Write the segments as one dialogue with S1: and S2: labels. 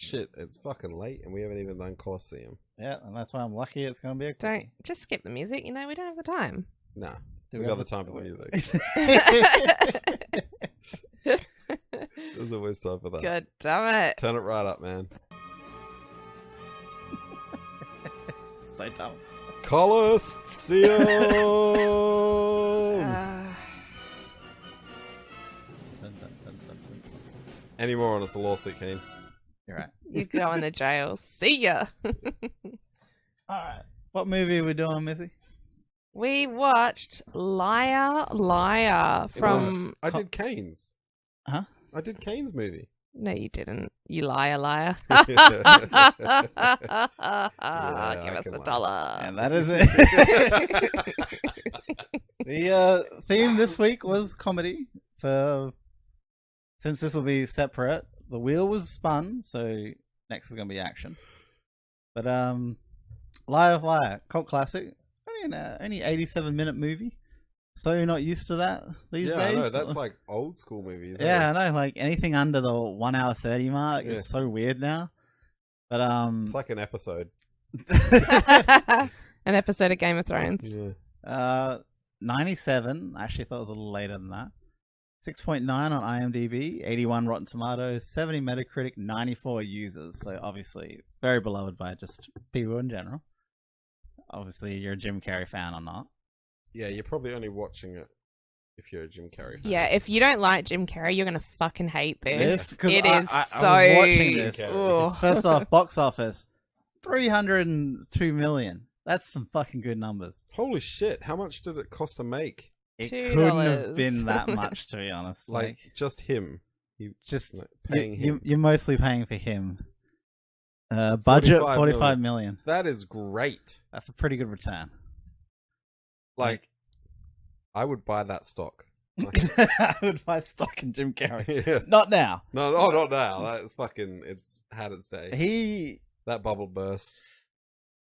S1: Shit, it's fucking late and we haven't even done Colistseum.
S2: Yeah, and that's why I'm lucky it's going to be a
S3: Don't
S2: quickie.
S3: just skip the music. You know, we don't have the time.
S1: Nah,
S2: Do
S1: we
S2: we
S1: got
S2: have
S1: the time for the music. There's always time for that.
S3: God damn it.
S1: Turn it right up, man.
S2: So dumb.
S1: Colistseum! Any more on it's a lawsuit, Kane.
S2: You're right.
S3: You're going to jail. See ya.
S2: Alright. What movie are we doing, Missy?
S3: We watched Liar Liar from...
S1: I did Kane's.
S2: Huh?
S1: I did Kane's movie.
S3: No, you didn't. You liar, liar.
S1: Yeah,
S3: Give
S1: I
S3: us
S1: can lie.
S3: $1.
S2: And that is it. The theme this week was comedy. Since this will be separate, the wheel was spun, so next is going to be action. But Liar Liar, cult classic. Only 87-minute movie. So you're not used to that these days?
S1: Yeah, I know. That's like old school movies.
S2: Yeah, I know. Like anything under the 1 hour 30 mark
S1: Yeah.
S2: is so weird now. But
S1: It's like an episode.
S3: An episode of Game of Thrones.
S1: Yeah.
S2: 97. I actually thought it was a little later than that. 6.9 on IMDb, 81 Rotten Tomatoes, 70 Metacritic, 94 users. So obviously very beloved by just people in general. Obviously you're a Jim Carrey fan or not.
S1: Yeah, you're probably only watching it if you're a Jim Carrey fan.
S3: Yeah, if you don't like Jim Carrey, you're going to fucking hate this.
S2: 'Cause
S3: It is
S2: I
S3: so...
S2: was watching this.
S3: Ugh.
S2: First off, box office, 302 million. That's some fucking good numbers.
S1: Holy shit, how much did it cost to make?
S2: It
S3: $2.
S2: couldn't have been that much, to be honest.
S1: Like, just him.
S2: just
S1: like, paying him.
S2: you're mostly paying for him. Budget
S1: 45
S2: 45 million.
S1: That is great.
S2: That's a pretty good return.
S1: Like, I would buy that stock.
S2: I would buy stock in Jim Carrey.
S1: Yeah.
S2: Not now.
S1: No, not now. That's fucking, it's had its day. That bubble burst.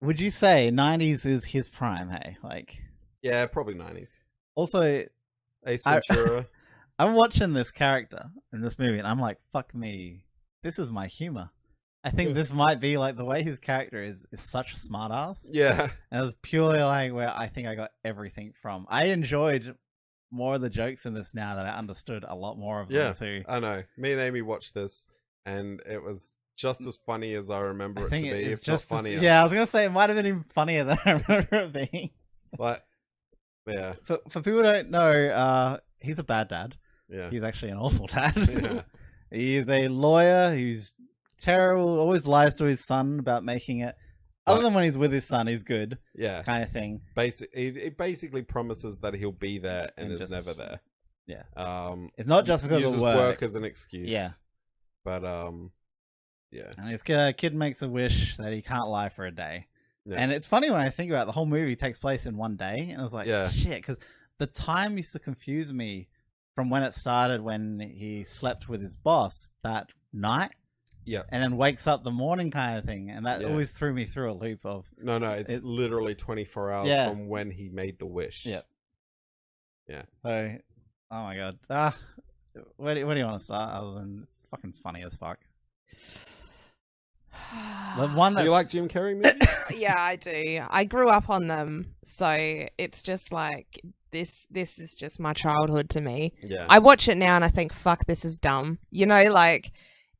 S2: Would you say 90s is his prime, hey? Like,
S1: Yeah, probably 90s.
S2: also,
S1: Ace Ventura.
S2: I'm watching this character in this movie and I'm like, fuck me. This is my humor. I think this might be like the way his character is such a smart ass.
S1: Yeah.
S2: And it was purely like where I think I got everything from. I enjoyed more of the jokes in this now that I understood a lot more of them too.
S1: I know. Me and Amy watched this and it was just as funny as I remember
S2: I
S1: it to
S2: think
S1: be,
S2: it's
S1: if not
S2: just
S1: funnier.
S2: yeah, I was gonna say it might have been even funnier than I remember it being.
S1: Like, yeah.
S2: For people who don't know, he's a bad dad.
S1: Yeah.
S2: He's actually an awful dad.
S1: Yeah.
S2: He is a lawyer who's terrible, always lies to his son about making it. Other than when he's with his son, he's good.
S1: Yeah.
S2: Kind of thing.
S1: It basically promises that he'll be there and is never there.
S2: Yeah.
S1: It's
S2: not just because of work.
S1: as an excuse.
S2: Yeah.
S1: But yeah.
S2: And his kid makes a wish that he can't lie for a day.
S1: Yeah.
S2: And it's funny when I think about it, the whole movie takes place in one day, and I was like, shit, because the time used to confuse me from when it started when he slept with his boss that night.
S1: Yeah.
S2: And then wakes up the morning kind of thing. And that always threw me through a loop of...
S1: No, it's literally 24 hours from when he made the wish.
S2: Yeah.
S1: Yeah.
S2: So, oh my god. Where do you want to start other than it's fucking funny as fuck? The one
S1: Do you like Jim Carrey movies?
S3: Yeah, I do. I grew up on them, so it's just like this is just my childhood to me.
S1: Yeah.
S3: I watch it now and I think, fuck, this is dumb. You know, like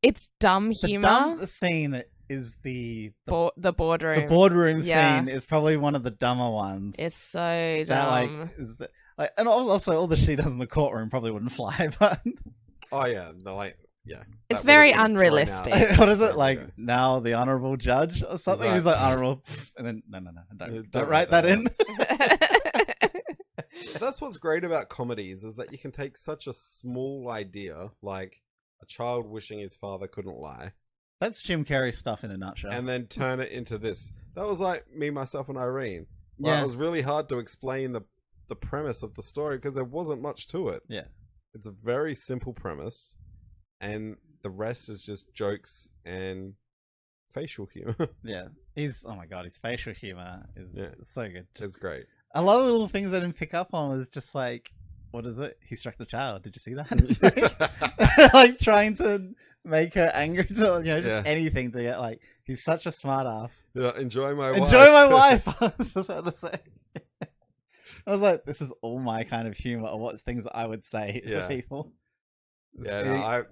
S3: it's dumb humor.
S2: The dumb scene is the
S3: boardroom.
S2: The boardroom scene is probably one of the dumber ones.
S3: It's so dumb.
S2: And also all the she does in the courtroom probably wouldn't fly, but
S1: oh yeah,
S3: it's very unrealistic.
S2: What is it like now? The honorable judge or something? He's like honorable, and then no, don't write that in.
S1: That's what's great about comedies is that you can take such a small idea, like a child wishing his father couldn't lie.
S2: That's Jim Carrey stuff in a nutshell.
S1: And then turn it into this. That was like Me, Myself, and Irene. Like, it was really hard to explain the premise of the story because there wasn't much to it.
S2: Yeah.
S1: It's a very simple premise, and the rest is just jokes and facial humor.
S2: Yeah. Oh my god, his facial humor is so good.
S1: It's great.
S2: A lot of little things I didn't pick up on was just like, what is it? He struck the child. Did you see that? Like trying to make her angry, to, just anything to get like. He's such a smart ass.
S1: Yeah, enjoy my
S2: wife. I was just about to say. I was like, this is all my kind of humor, or what things that I would say to people.
S1: Yeah, no,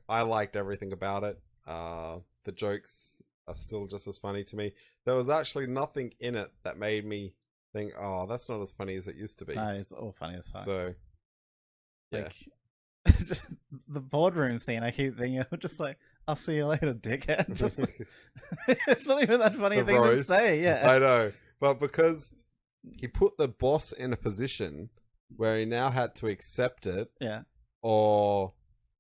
S1: I liked everything about it. The jokes are still just as funny to me. There was actually nothing in it that made me think, oh, that's not as funny as it used to be.
S2: No, it's all funny as fuck.
S1: So, yeah.
S2: Just the boardroom scene, I keep thinking, I'm just like, I'll see you later, dickhead. Just it's not even that funny thing to say, yeah.
S1: I know, but because he put the boss in a position where he now had to accept it, or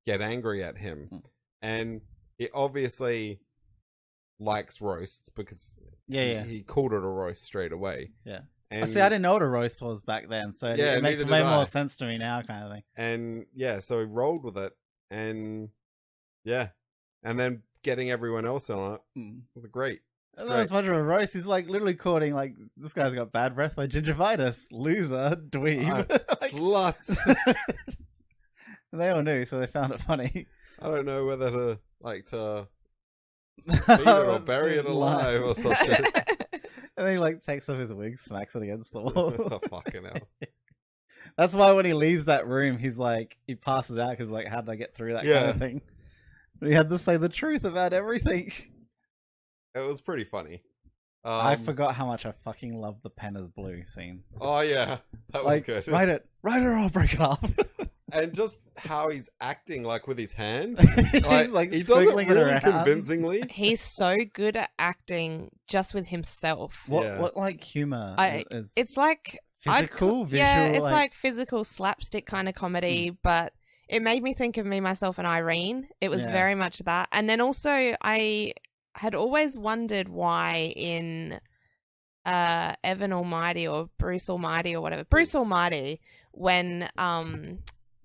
S1: get angry at him, and he obviously likes roasts because he called it a roast straight away.
S2: Yeah. And see, I didn't know what a roast was back then, so it makes way more sense to me now, kind of thing.
S1: And so he rolled with it, and and then getting everyone else on it was great. It's
S2: not as much of a roast. He's like literally quoting like, "This guy's got bad breath like gingivitis, loser, dweeb,
S1: sluts."
S2: And they all knew, so they found it funny.
S1: I don't know whether to feed it or bury it alive or something.
S2: And then he like takes off his wig, smacks it against the wall.
S1: Oh, fucking hell.
S2: That's why when he leaves that room, he's like, he passes out because like, how did I get through that kind of thing? But he had to say the truth about everything.
S1: It was pretty funny.
S2: I forgot how much I fucking love the pen is blue scene.
S1: Oh yeah, that was good.
S2: Write it or I'll break it off.
S1: And just how he's acting, like with his hand,
S2: like
S1: he does it really convincingly.
S3: He's so good at acting just with himself.
S2: What like humor?
S3: It's like
S2: physical, visual.
S3: Yeah, it's like physical slapstick kind of comedy, but it made me think of Me, Myself, and Irene. It was very much that, and then also I had always wondered why in Evan Almighty or Bruce Almighty or whatever, Bruce Almighty, when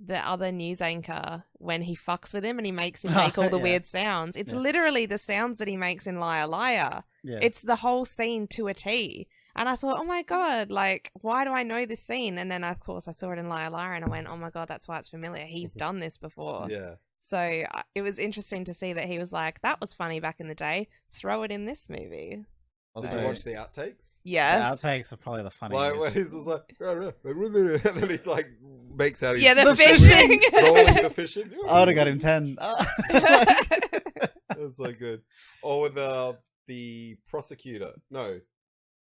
S3: the other news anchor, when he fucks with him and he makes him make all the weird sounds, it's literally the sounds that he makes in Liar Liar. It's the whole scene to a T. And I thought, oh my god, like, why do I know this scene? And then of course I saw it in Liar Liar and I went, oh my god, that's why it's familiar. He's done this before. So it was interesting to see that he was like, that was funny back in the day, throw it in this movie.
S1: Did you watch the outtakes?
S3: Yes.
S2: The outtakes are probably the funniest.
S1: Like when he's just like, and then he's like, makes out his
S3: the fishing.
S1: rolling the fishing.
S2: I would have got him 10.
S1: That's so good. Or with the prosecutor. No.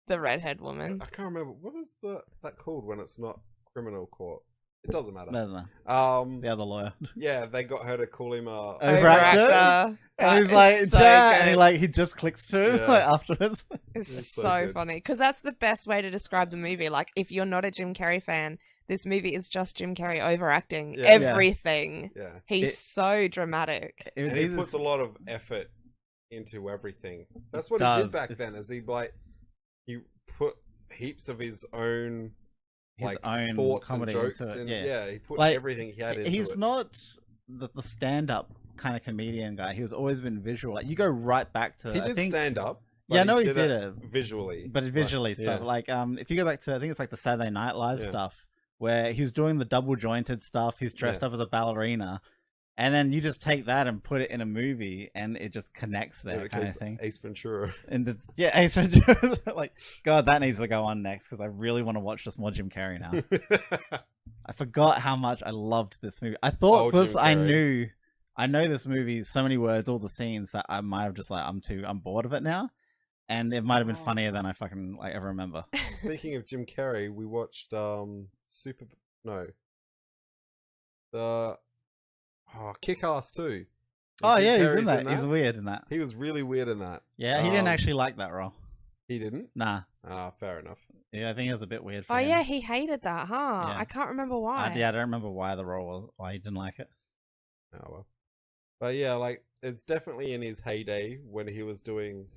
S3: The redhead woman.
S1: I can't remember. What is that called when it's not criminal court? It doesn't matter.
S2: Doesn't matter. The other lawyer.
S1: Yeah, they got her to call him
S2: overactor. And he's like, so and he just clicks to him like afterwards.
S3: It's so funny because that's the best way to describe the movie. Like, if you're not a Jim Carrey fan, this movie is just Jim Carrey overacting everything.
S1: Yeah.
S3: He's so dramatic.
S1: And he puts a lot of effort into everything. That's what he did back then. Is he put heaps of his own thoughts and jokes and he put everything he had into it.
S2: He's not the stand-up kind of comedian guy. He was always been visual. Like, you go right back to
S1: stand up.
S2: Yeah, I know he did it
S1: visually,
S2: but visually stuff. Like if you go back to, I think it's like the Saturday Night Live stuff where he's doing the double jointed stuff. He's dressed up as a ballerina. And then you just take that and put it in a movie, and it just connects there, kind of thing.
S1: Ace Ventura.
S2: Ace Ventura. Like, God, that needs to go on next because I really want to watch just more Jim Carrey now. I forgot how much I loved this movie. I thought because I know this movie, so many words, all the scenes that I might have just like, I'm bored of it now, and it might have been funnier than I fucking ever remember.
S1: Speaking of Jim Carrey, we watched Kick-Ass 2.
S2: Oh yeah, he's in that. He's weird in that.
S1: He was really weird in that.
S2: Yeah, he didn't actually like that role.
S1: He didn't?
S2: Nah.
S1: Fair enough.
S2: Yeah, I think it was a bit weird for him.
S3: Yeah, he hated that, huh? Yeah. I can't remember why.
S2: I don't remember why the role was, why he didn't like it.
S1: Oh well. But yeah, like, it's definitely in his heyday when he was doing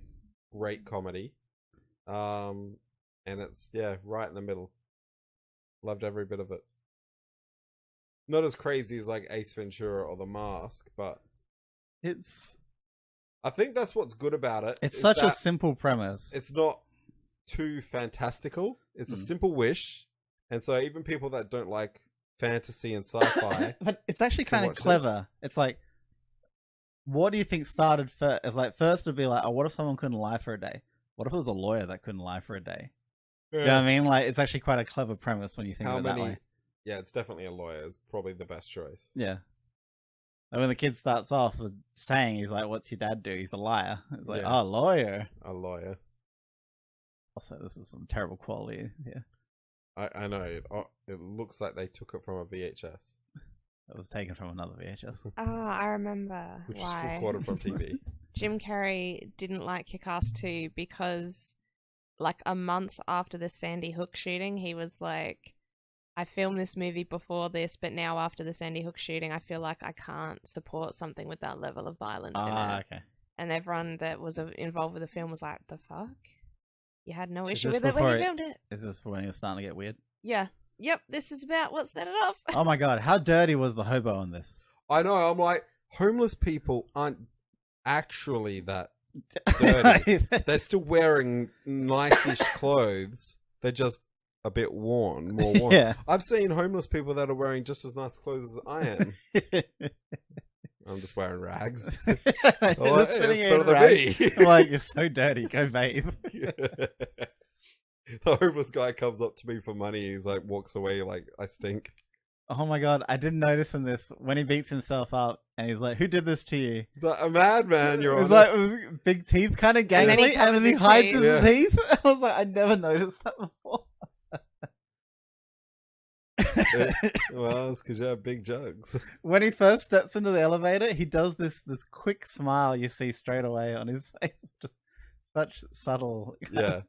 S1: great comedy. And it's, right in the middle. Loved every bit of it. Not as crazy as like Ace Ventura or The Mask, but I think that's what's good about it.
S2: It's such a simple premise.
S1: It's not too fantastical. It's a simple wish. And so even people that don't like fantasy and sci-fi,
S2: but it's actually kind of clever. It's like what do you think started first? It's like first it'd be like, oh, what if someone couldn't lie for a day? What if it was a lawyer that couldn't lie for a day? Do you know what I mean? Like, it's actually quite a clever premise when you think of it that way.
S1: Yeah, it's definitely a lawyer. It's probably the best choice.
S2: Yeah. And when the kid starts off with saying, he's like, what's your dad do? He's a liar. It's like, oh, lawyer.
S1: A lawyer.
S2: Also, this is some terrible quality here.
S1: I know. It looks like they took it from a VHS.
S2: It was taken from another VHS.
S3: I remember
S1: Which
S3: why.
S1: is recorded from TV.
S3: Jim Carrey didn't like Kick-Ass 2 because, like, a month after the Sandy Hook shooting, he was like, I filmed this movie before this, but now after the Sandy Hook shooting, I feel like I can't support something with that level of violence in it.
S2: Okay.
S3: And everyone that was involved with the film was like, the fuck? You had no issue with it when you filmed it?
S2: Is this when he was starting to get weird?
S3: Yeah. Yep, this is about what set it off.
S2: Oh my god, how dirty was the hobo in this?
S1: I know, I'm like, homeless people aren't actually that dirty. They're still wearing nice-ish clothes. They're just a bit more worn.
S2: Yeah.
S1: I've seen homeless people that are wearing just as nice clothes as I am. I'm just wearing rags.
S2: It's
S1: better than me.
S2: I'm like, you're so dirty, go bathe.
S1: Yeah. The homeless guy comes up to me for money. He's like, walks away like, I stink.
S2: Oh my god, I didn't notice in this when he beats himself up and he's like, who did this to you?
S1: He's like, a madman, you're
S2: It's like with big teeth, kind of gangly, and then he hides his teeth. I was like, I never noticed that before.
S1: Well, it's because you have big jugs.
S2: When he first steps into the elevator, he does this quick smile you see straight away on his face. Such subtle.
S1: Yeah.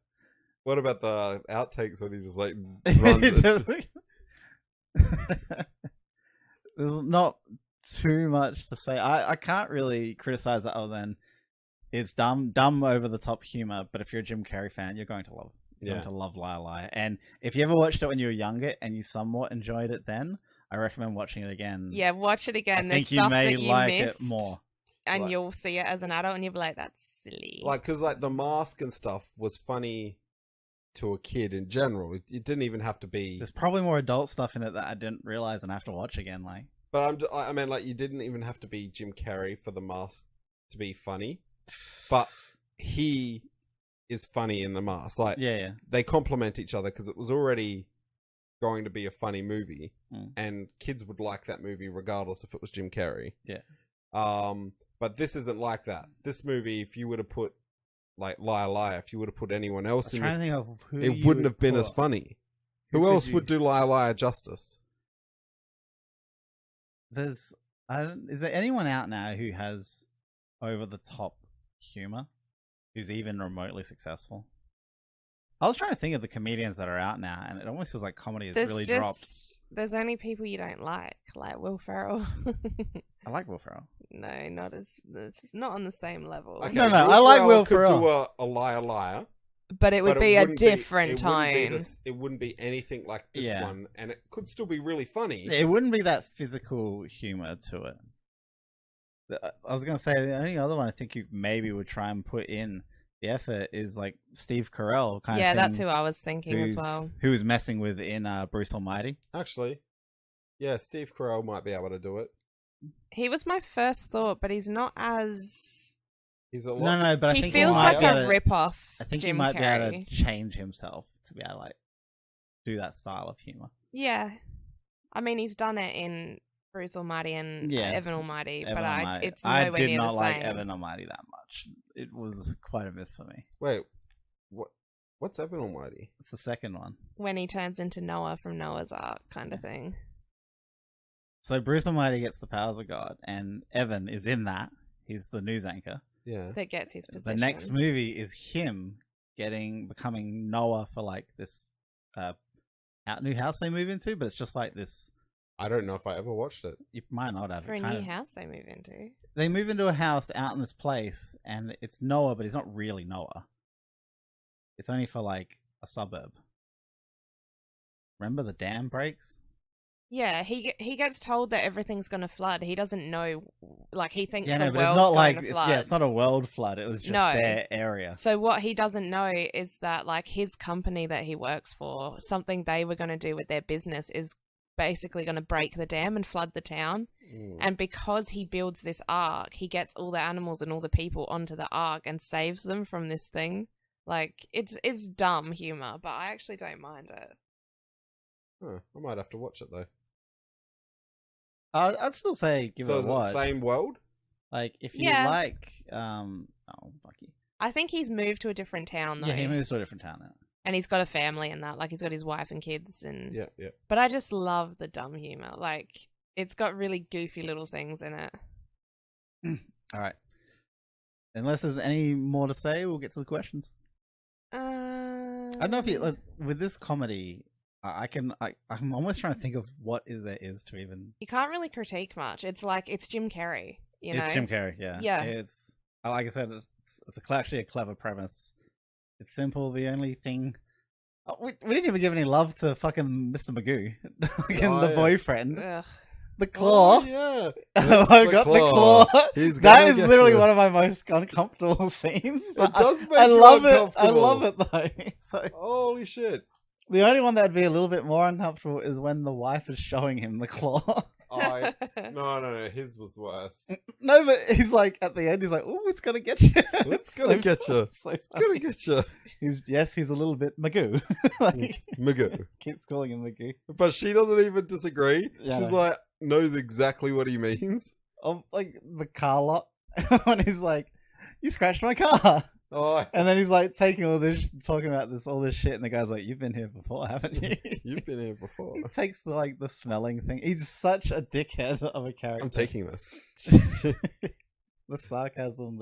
S1: What about the outtakes when he just like runs it?
S2: There's not too much to say. I can't really criticize that other than it's dumb over the top humor. But if you're a Jim Carrey fan, you're going to love it. You're going to love Liar Liar. And if you ever watched it when you were younger and you somewhat enjoyed it then, I recommend watching it again.
S3: Yeah, watch it again.
S2: I think you may like it more.
S3: And
S1: Like,
S3: you'll see it as an adult and you'll be like, that's silly.
S1: Like, because like the mask and stuff was funny to a kid in general. It didn't even have to be.
S2: There's probably more adult stuff in it that I didn't realize and I have to watch again. Like,
S1: But I mean, like, you didn't even have to be Jim Carrey for the mask to be funny. But he is funny in the mask. Like,
S2: yeah.
S1: they complement each other because it was already going to be a funny movie, and kids would like that movie regardless if it was Jim Carrey.
S2: Yeah.
S1: But this isn't like that. This movie, if you would have put like Liar Liar, if you would have put anyone else in this, it wouldn't have been as funny. Who else would do Liar Liar justice?
S2: Is there anyone out now who has over the top humor who's even remotely successful? I was trying to think of the comedians that are out now, and it almost feels like comedy has really dropped.
S3: There's only people you don't like Will Ferrell.
S2: I like Will Ferrell.
S3: No, it's not on the same level.
S2: Okay, no, I like Will Ferrell.
S1: Could do a Liar Liar,
S3: but it would be a different tone.
S1: It wouldn't be anything like this one, and it could still be really funny.
S2: It wouldn't be that physical humor to it. I was gonna say the only other one I think you maybe would try and put in the effort is like Steve Carell kind of thing.
S3: Yeah, that's who I was thinking as well.
S2: Who was messing with in Bruce Almighty.
S1: Actually, yeah, Steve Carell might be able to do it.
S3: He was my first thought, but he's not as...
S1: He's a lot...
S2: No, but I
S3: he
S2: think
S3: feels like a rip-off.
S2: I think
S3: Jim
S2: he might
S3: Carrey.
S2: be able to change himself to be able to like do that style of humor.
S3: Yeah. I mean, he's done it in Bruce Almighty and Evan Almighty,
S2: Evan
S3: but
S2: Almighty.
S3: It's nowhere near the same.
S2: I did not like Evan Almighty that much. It was quite a miss for me.
S1: Wait, what's Evan Almighty?
S2: It's the second one.
S3: When he turns into Noah from Noah's Ark kind of thing.
S2: So Bruce Almighty gets the powers of God, and Evan is in that. He's the news anchor.
S1: Yeah.
S3: That gets his position.
S2: The next movie is him becoming Noah for like this new house they move into, but it's just like this.
S1: I don't know if I ever watched it.
S2: You might not have.
S3: For a new house they move into.
S2: They move into a house out in this place, and it's Noah, but he's not really Noah. It's only for like a suburb. Remember the dam breaks?
S3: Yeah, he gets told that everything's gonna flood. He doesn't know, like he thinks the
S2: but
S3: world's
S2: it's not
S3: going to flood.
S2: it's not a world flood. It was just their area.
S3: So what he doesn't know is that like his company that he works for, something they were going to do with their business is basically going to break the dam and flood the town. And because he builds this ark, he gets all the animals and all the people onto the ark and saves them from this thing. Like, it's dumb humor, but I actually don't mind it.
S1: Huh, I might have to watch it though.
S2: I'd still say give it a
S1: So
S2: watch.
S1: is it the same world?
S2: Like, if you like, oh, fuck you.
S3: I think he's moved to a different town though.
S2: Yeah, he moves to a different town now.
S3: And he's got a family and that. Like, he's got his wife and kids and...
S1: Yeah.
S3: But I just love the dumb humor. Like, it's got really goofy little things in it.
S2: All right. Unless there's any more to say, we'll get to the questions. I don't know if you, like, with this comedy, I'm almost trying to think of what there is to even...
S3: You can't really critique much. It's like, it's Jim Carrey, you know?
S2: It's Jim Carrey, yeah.
S3: Yeah.
S2: It's, like I said, it's actually a clever premise. It's simple. The only thing... Oh, we didn't even give any love to fucking Mr. Magoo. The boyfriend.
S3: Ugh.
S2: The claw.
S1: Oh, yeah.
S2: I've got the claw. That is literally one of my most uncomfortable scenes.
S1: It does make
S2: I
S1: you
S2: love it. I
S1: uncomfortable.
S2: love it though. So
S1: Holy shit.
S2: the only one that'd be a little bit more uncomfortable is when the wife is showing him the claw.
S1: No, his was worse.
S2: No, but he's like at the end. He's like, "Oh, it's gonna get you.
S1: It's gonna get you.
S2: So
S1: It's gonna get you.
S2: He's a little bit Magoo. Like,
S1: Magoo.
S2: keeps calling him Magoo.
S1: But she doesn't even disagree.
S2: Yeah,
S1: She's
S2: no.
S1: like, knows exactly what he means.
S2: Like the car lot when he's like, "You scratched my car,"
S1: Oh,
S2: and then he's like taking talking about all this shit, and the guy's like, "You've been here before, haven't you?"
S1: you've been here before.
S2: He takes the smelling thing. He's such a dickhead of a character.
S1: I'm taking this.
S2: The sarcasm,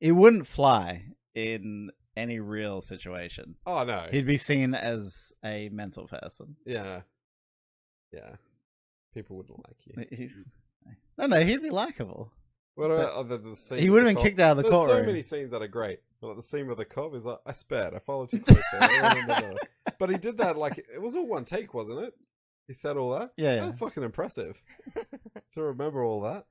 S2: it wouldn't fly in any real situation.
S1: Oh, no.
S2: He'd be seen as a mental person.
S1: Yeah. People wouldn't like you.
S2: No, he'd be likable.
S1: What about the scene?
S2: He would have
S1: with
S2: been
S1: the
S2: kicked out of the
S1: There's
S2: courtroom.
S1: so many scenes that are great. But like the scene with the cop is like, I spared. I followed you closer. But he did that like it was all one take, wasn't it? He said all that.
S2: Yeah.
S1: That's fucking impressive. To remember all that.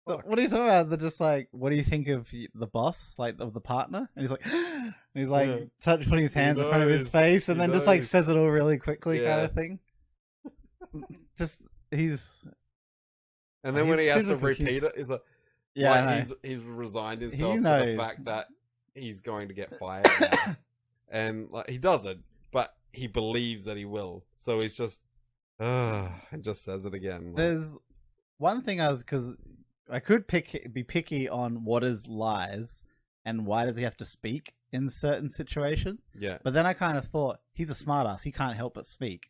S1: Fuck.
S2: What are you talking about? They're just like, what do you think of the boss, like of the partner? And he's like, and he's like,
S1: Yeah.
S2: putting his hands in front of his
S1: knows.
S2: face, and
S1: He
S2: then just like
S1: knows.
S2: says it all really quickly, kind
S1: Yeah.
S2: of thing. Just he's
S1: And then
S2: He's
S1: when he has to
S2: physical
S1: repeat it, is like,
S2: yeah. I know.
S1: he's resigned himself to
S2: knows.
S1: the fact that he's going to get fired. Now. And like he doesn't, but he believes that he will. So he's just and just says it again. Like,
S2: There's one thing because I could be picky on what is lies and why does he have to speak in certain situations.
S1: yeah.
S2: But then I kind of thought he's a smartass. He can't help but speak.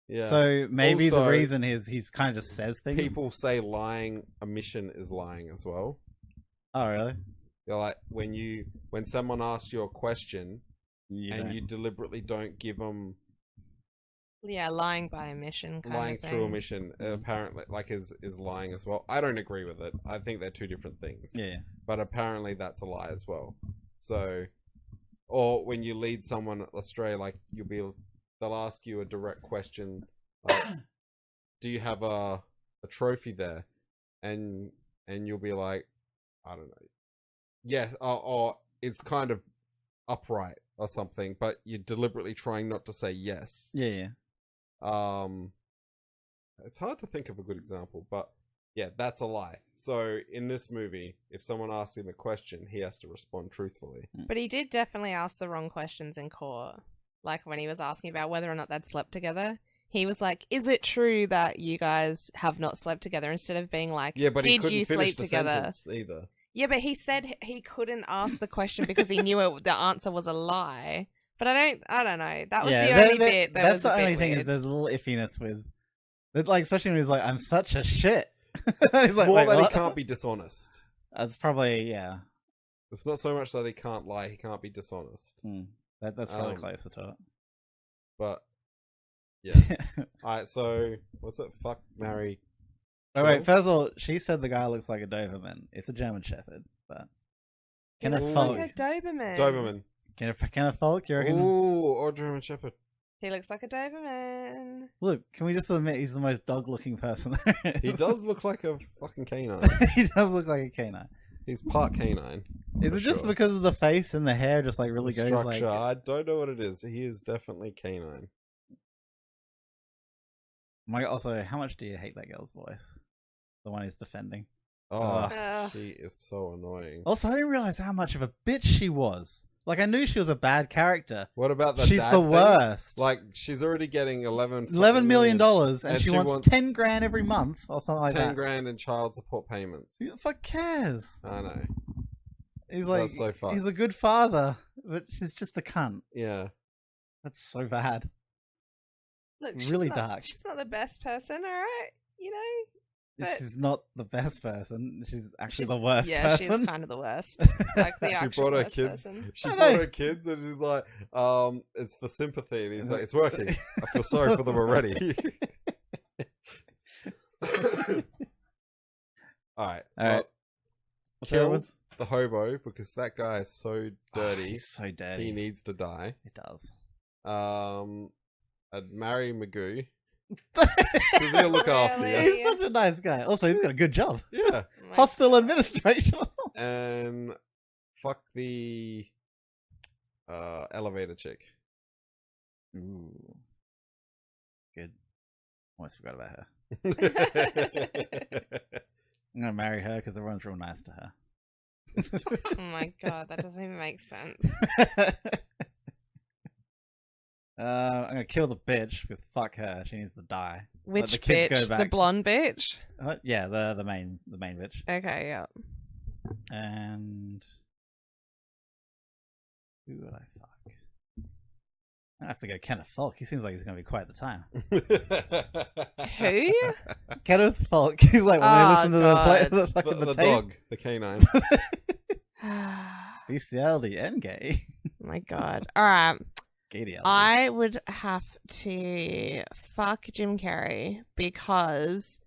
S1: Yeah.
S2: So maybe the
S1: Also,
S2: reason is he's kind of just says things.
S1: People say lying, omission is lying as well.
S2: Oh really?
S1: You're like when someone asks you a question
S2: You
S1: and
S2: don't.
S1: you deliberately don't give them
S3: Yeah, lying by omission.
S1: lying
S3: of thing.
S1: through omission, apparently like is lying as well. I don't agree with it. I think they're two different things.
S2: Yeah.
S1: But apparently that's a lie as well. So, or when you lead someone astray, like they'll ask you a direct question, like, "Do you have a trophy there?" And you'll be like, "I don't know." Yes, or it's kind of upright or something, but you're deliberately trying not to say yes.
S2: Yeah.
S1: It's hard to think of a good example, but yeah, that's a lie. So in this movie, if someone asks him a question, he has to respond truthfully.
S3: But he did definitely ask the wrong questions in court. Like when he was asking about whether or not they'd slept together. He was like, "Is it true that you guys have not slept together?" Instead of being like,
S1: Yeah, but he
S3: "Did
S1: couldn't
S3: you
S1: finish
S3: sleep
S1: the
S3: together?"
S1: sentence either.
S3: Yeah, but he said he couldn't ask the question because he knew the answer was a lie. But I don't know. That was the only bit that
S2: that's
S3: was
S2: the
S3: a bit
S2: only thing
S3: weird.
S2: is there's a little iffiness with it, like especially when he's like, "I'm such a shit."
S1: It's
S2: He's like,
S1: more
S2: "Wait,
S1: that
S2: what?"
S1: he can't be dishonest.
S2: That's probably yeah.
S1: It's not so much that he can't lie, he can't be dishonest.
S2: That's probably closer to it.
S1: But yeah. Alright, so what's it? Fuck, marry.
S2: Oh wait,
S1: kill?
S2: first of all, she said the guy looks like a Doberman. It's a German Shepherd, but
S3: He
S2: Kenneth
S3: looks
S2: Falk.
S3: like a Doberman.
S1: Doberman.
S2: Kenneth Falk, you reckon?
S1: Ooh, or German Shepherd.
S3: He looks like a Doberman.
S2: Look, can we just admit he's the most dog-looking person there is?
S1: He does look like a fucking canine.
S2: He does look like a canine.
S1: He's part canine.
S2: Is
S1: for
S2: it just
S1: sure.
S2: because of the face and the hair just like really
S1: The
S2: goes
S1: structure?
S2: like...
S1: I don't know what it is. He is definitely canine.
S2: Also, how much do you hate that girl's voice? The one he's defending.
S1: Oh,
S3: Ugh.
S1: she is so annoying.
S2: Also, I didn't realize how much of a bitch she was. Like, I knew she was a bad character.
S1: What about the
S2: She's
S1: dad
S2: the
S1: thing?
S2: worst.
S1: Like, she's already getting $11
S2: million, and
S1: And
S2: she
S1: she
S2: wants
S1: wants
S2: 10 grand every month or something like
S1: 10
S2: that.
S1: grand in child support payments.
S2: Who the fuck cares?
S1: I know.
S2: He's like,
S1: That's so fucked.
S2: he's a good father, but she's just a cunt.
S1: Yeah.
S2: That's so bad.
S3: Look,
S2: really
S3: she's not,
S2: dark.
S3: She's not the best person, all right. You know, but
S2: She's not the best person. She's actually
S3: she's
S2: the worst
S3: yeah,
S2: person.
S3: she's kind of the worst. Like the
S1: She
S3: actual
S1: brought her
S3: worst
S1: kids.
S3: person.
S1: She
S2: I
S1: brought
S2: know.
S1: her kids, and she's like, it's for sympathy. And he's like, it's working. I feel sorry for them already. All right.
S2: What's the other
S1: Kill
S2: ones?
S1: the hobo because that guy is so dirty.
S2: He's so dirty.
S1: He needs to die.
S2: He does.
S1: I'd marry Magoo because he'll look after you.
S3: Really?
S2: He's such a nice guy. Also, he's got a good job.
S1: Yeah,
S3: Oh my
S2: Hospital
S3: God.
S2: administration.
S1: and fuck the elevator chick.
S2: Ooh. Good. Almost forgot about her. I'm gonna marry her because everyone's real nice to her.
S3: Oh my God, that doesn't even make sense.
S2: I'm gonna kill the bitch because fuck her. She needs to die.
S3: Which
S2: the kids go
S3: bitch? The
S2: back.
S3: blonde bitch?
S2: Yeah, the main bitch.
S3: Okay, yeah.
S2: And who would I fuck? I have to go Kenneth Falk. He seems like he's gonna be quite the time.
S3: Who?
S2: Kenneth Falk. He's like when they
S3: Oh,
S2: listen to the
S3: God.
S2: the fucking
S1: the
S2: the tape.
S1: dog, the canine.
S2: Bestiality and gay.
S3: Oh my God. All right.
S2: Gaydiality.
S3: I would have to fuck Jim Carrey because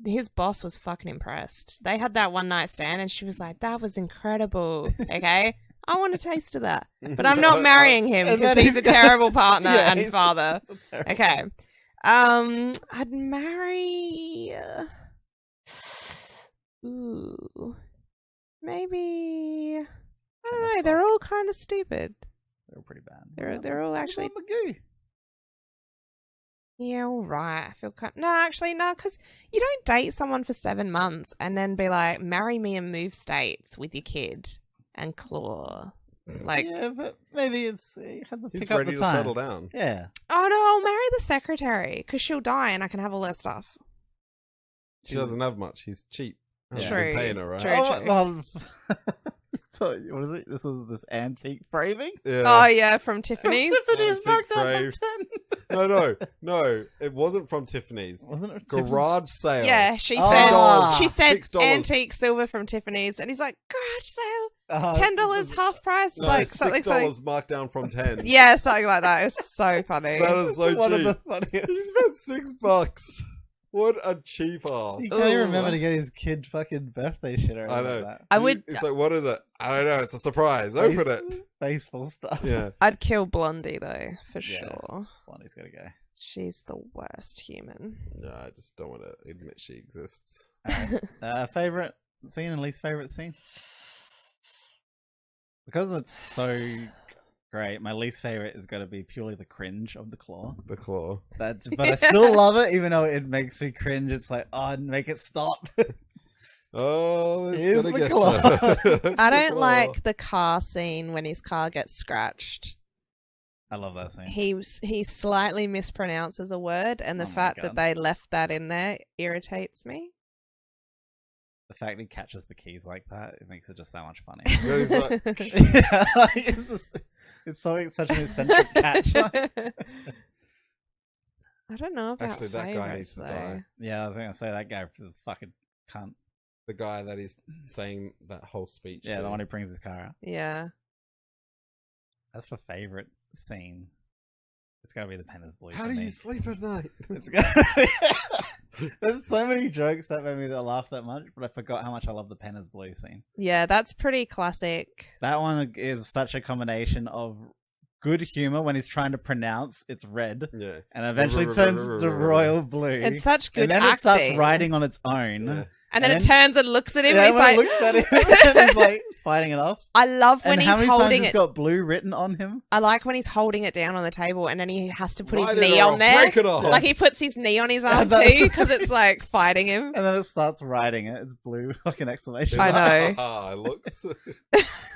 S3: his boss was fucking impressed. They had that one night stand and she was like, that was incredible. Okay? I want a taste of that. But I'm not marrying him
S2: And
S3: because
S2: then
S3: he's a
S2: got-
S3: terrible partner
S2: Yeah,
S3: and
S2: he's-
S3: father.
S2: That's terrible.
S3: Okay. I'd marry. Ooh, maybe. I don't know. They're all kind of stupid.
S2: They're pretty bad.
S3: They're all
S2: What
S3: actually.
S2: about Magoo?
S3: Yeah, all right. I feel kind. No, actually, no, because you don't date someone for 7 months and then be like, marry me and move states with your kid and claw. Like,
S2: Yeah, but maybe it's you have to
S1: He's
S2: pick up
S1: ready
S2: the
S1: to
S2: time.
S1: settle down.
S2: Yeah.
S3: oh no, I'll marry the secretary because she'll die and I can have all her stuff.
S1: She doesn't have much. He's cheap.
S2: Yeah.
S1: I've
S3: True.
S1: been paying her, right?
S3: True.
S2: Oh, well, so, what is it? This is this antique framing.
S1: Yeah.
S3: Oh yeah, from Tiffany's.
S2: Tiffany's
S1: Antique
S2: marked up
S1: frame.
S2: on 10.
S1: No. It wasn't from Tiffany's.
S2: Wasn't it Tiffany's?
S1: Garage sale.
S3: Yeah, she
S2: Oh.
S3: said she said
S1: $6.
S3: antique silver from Tiffany's, and he's like garage sale, $10 half price,
S1: No,
S3: like
S1: $6
S3: something.
S1: marked down from 10.
S3: Yeah, something like that. It was so funny.
S1: That is so
S2: one of the
S1: cheap.
S2: funniest.
S1: He spent $6. What a cheap ass.
S2: He can't even
S3: Ooh.
S2: remember to get his kid fucking birthday shit or
S1: I
S2: anything
S1: know.
S2: like that.
S3: I would.
S1: It's like, what is it? I don't know. It's a surprise. Open it.
S2: Baseball stuff.
S1: Yeah.
S3: I'd kill Blondie though, for
S2: Yeah.
S3: sure.
S2: Blondie's gotta go.
S3: She's the worst human.
S1: No, I just don't want to admit she exists.
S2: Favorite scene and least favorite scene? Because it's so great, my least favorite is going to be purely the cringe of the claw.
S1: The claw.
S2: But I still love it, even though it makes me cringe. It's like, oh, make it stop.
S1: Oh, it's
S2: Here's
S1: gonna
S2: the
S1: get
S2: claw.
S1: you. It's
S3: I
S1: the
S3: don't
S1: claw.
S3: like the car scene when his car gets scratched.
S2: I love that scene.
S3: He slightly mispronounces a word, and the
S2: Oh my
S3: fact
S2: God.
S3: that they left that in there irritates me.
S2: The fact he catches the keys like that, it makes it just that much funny.
S1: Yeah, he's like,
S2: Yeah, like, it's such an eccentric catch.
S3: I don't know about
S1: Actually, that guy
S3: favorites,
S1: needs to
S3: though.
S1: die.
S2: Yeah, I was gonna say that guy is fucking cunt.
S1: the guy that is saying that whole speech.
S2: Yeah,
S1: to.
S2: the one who brings his car out.
S3: Yeah.
S2: That's for favorite scene. It's gotta be the pen is blue.
S1: How
S2: for
S1: do
S2: me.
S1: you sleep at night?
S2: It's gotta There's so many jokes that made me laugh that much, but I forgot how much I love the pen is blue scene.
S3: Yeah, that's pretty classic.
S2: That one is such a combination of good humor when he's trying to pronounce it's red,
S1: Yeah.
S2: and eventually turns to royal blue.
S3: It's such good
S2: and then
S3: acting.
S2: it starts writing on its own.
S1: Yeah.
S3: And then
S2: And
S3: it turns and looks at him.
S2: Yeah,
S3: and he's
S2: when
S3: like,
S2: it looks at him, and he's like fighting it off.
S3: I love when
S2: And
S3: he's
S2: how many
S3: holding
S2: times
S3: it.
S2: it's got blue written on him?
S3: I like when he's holding it down on the table and then he has to put his
S1: Write it
S3: knee
S1: or
S3: on
S1: I'll
S3: there.
S1: break it off.
S3: Like he puts his knee on his
S2: Yeah,
S3: arm
S2: that-
S3: too because it's like fighting him.
S2: And then it starts writing it. It's blue, fucking exclamation.
S3: I
S2: mark.
S3: know.
S1: It looks.